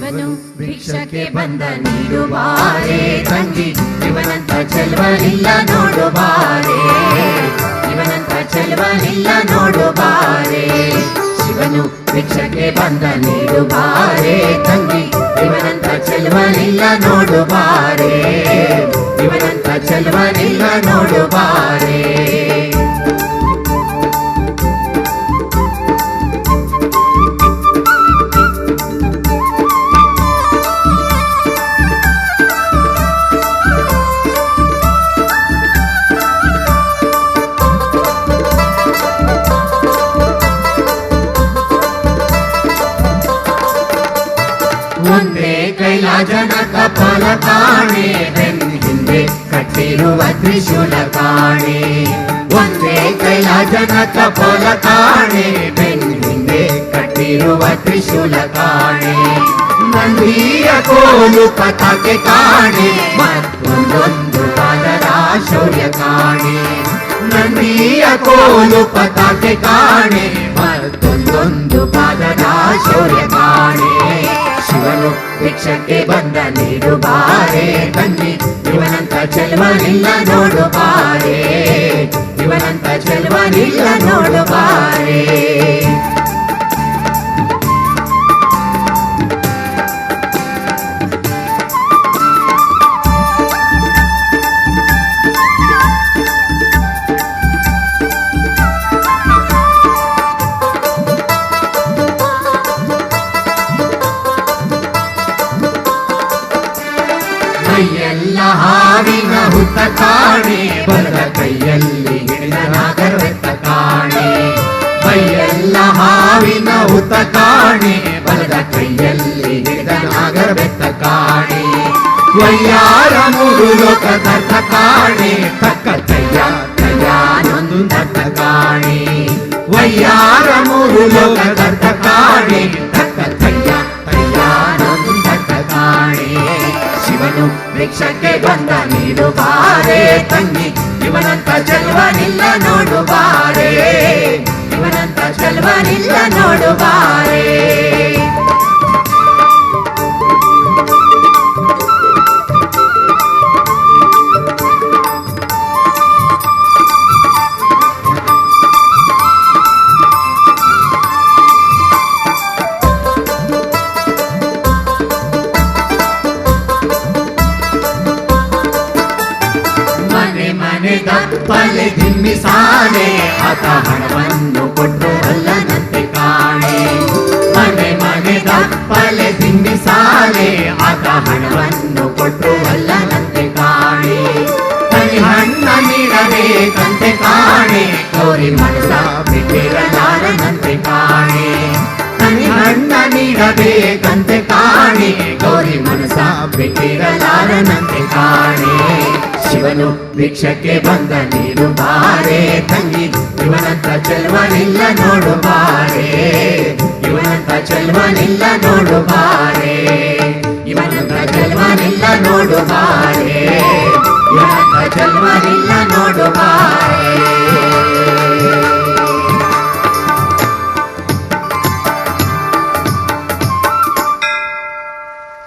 ಶಿವನು ಭಿಕ್ಷಕ್ಕೆ ಬಂದ ನೀಡುವಾರೆ ತಂಗಿ, ಇವನಂತ ಚೆಲುವನಿಲ್ಲ ನೋಡುವಾರೆ, ಇವನಂತ ಚೆಲುವನಿಲ್ಲ ನೋಡುವಾರೆ. ಶಿವನು ಭಿಕ್ಷಕ್ಕೆ ಬಂದ ನೀಡುವಾರೆ ತಂಗಿ, ಇವನಂತ ಚೆಲುವನಿಲ್ಲ ನೋಡುವಾರೆ, ಇವನಂತ ಚೆಲುವನಿಲ್ಲ ನೋಡುವಾರೆ. ಒಂದೇ ಕೈಲಾಜನ ಕಪಾಲ ಕಾಣೆ, ಬೆನ್ನ ಹಿಂದೆ ಕಟ್ಟಿರುವ ತ್ರಿಶೂಲ ಕಾಣೆ. ಒಂದೇ ಕೈಲಾಜನ ಕಪಾಲ ಕಾಣೆ, ಬೆನ್ನ ಹಿಂದೆ ಕಟ್ಟಿರುವ ತ್ರಿಶೂಲ ಕಾಣೆ. ನಂದಿಯ ಕೋಲು ಪತಾಕೆ ಕಾಣೆ, ಮತ್ತೊಂದೊಂದು ಪಾದದ ಶೌರ್ಯ ಕಾಣೆ. ನಂದಿಯ ಕೋಲು ಪತಾಕೆ ಕಾಣೆ, ಮತ್ತೊಂದೊಂದು ಪಾದದ ಶೌರ್ಯ ಕಾಣೆ. ಶಿವನು ಭಿಕ್ಷಕ್ಕೆ ಬಂದ ನೀಡುವಾರೆ ತಂಗಿ, ಇವನಂತ ಚೆಲುವನಿಲ್ಲ ನೋಡುವಾರೆ, ಇವನಂತ ಚೆಲುವನಿಲ್ಲ ನೋಡುವಾರೆ. ಕೈಯೆಲ್ಲ ಹಾವಿನ ಹುತ್ತ ಕಾಣೆ, ಬಲದ ಕೈಯಲ್ಲಿ ಹಿಡಿದ ನಾಗರವೆತ್ತ ಕಾಣೆ. ಕೈಯೆಲ್ಲ ಹಾವಿನ ಹುತ್ತ ಕಾಣೆ, ಬಲದ ಕೈಯಲ್ಲಿ ಹಿಡಿದ ನಾಗರವೆತ್ತ ಕಾಣೆ. ವಯ್ಯಾರ ಮೂರು ಲೋಕದರ್ಥ ಕಾಣೆ, ತಕ್ಕ ಕೈಯ ಕೈಯಾನೊಂದು ದರ್ಥ ಕಾಣೆ. ವಯ್ಯಾರ ಮೂರು ಲೋಕದರ್ಥ ಕಾಣೆ, ತಕ್ಕ ಕೈಯ ಕೈಯಾನೊಂದು ದರ್ಥ ಕಾಣೆ. ಶಿವನು ಭಿಕ್ಷಕ್ಕೆ ಬಂದ ನೀಡುವಾರೆ ತಂಗಿ, ಇವನಂತ ಚೆಲುವನಿಲ್ಲ ನೋಡುವಾರೆ, ಇವನಂತ ಚೆಲುವನಿಲ್ಲ ನೋಡುವಾರೆ. ದಪ್ಪಲೆ ಧಿಮ್ಮಿಸಾನೆ, ಆತ ಹಣವನ್ನು ಕೊಟ್ಟು ಅಲ್ಲನಂತೆ ಕಾಣೆ. ಮನೆ ಮನೆ ದಪ್ಪಲೆ ಧಿಮ್ಮಿಸಾನೆ, ಆತ ಹಣವನ್ನು ಕೊಟ್ಟು ಅಲ್ಲನಂತೆ ಕಾಣೆ. ತನಿ ಹಣ್ಣ ನೀಡಬೇಕಂತೆ ಕಾಣೆ, ಗೌರಿ ಮನಸ ಬಿಟ್ಟಿರಲಾರನಂತೆ ಕಾಣೆ. ತನಿ ಹಣ್ಣ ನೀಡಬೇಕಂತೆ ಕಾಣೆ, ಗೌರಿ ಮನಸ ಬಿಟ್ಟಿರಲಾರನಂತೆ ಕಾಣೆ. ಶಿವನು ಭಿಕ್ಷಕ್ಕೆ ಬಂದ ನೀಡುವಾರೆ ತಂಗಿ, ಇವನಂತ ಚೆಲುವನಿಲ್ಲ ನೋಡುವಾರೆ, ಇವನಂತ ಚೆಲುವನಿಲ್ಲ ನೋಡುವಾರೆ, ಇವನಂತ ಚೆಲುವನಿಲ್ಲ ನೋಡುವಾರೆ.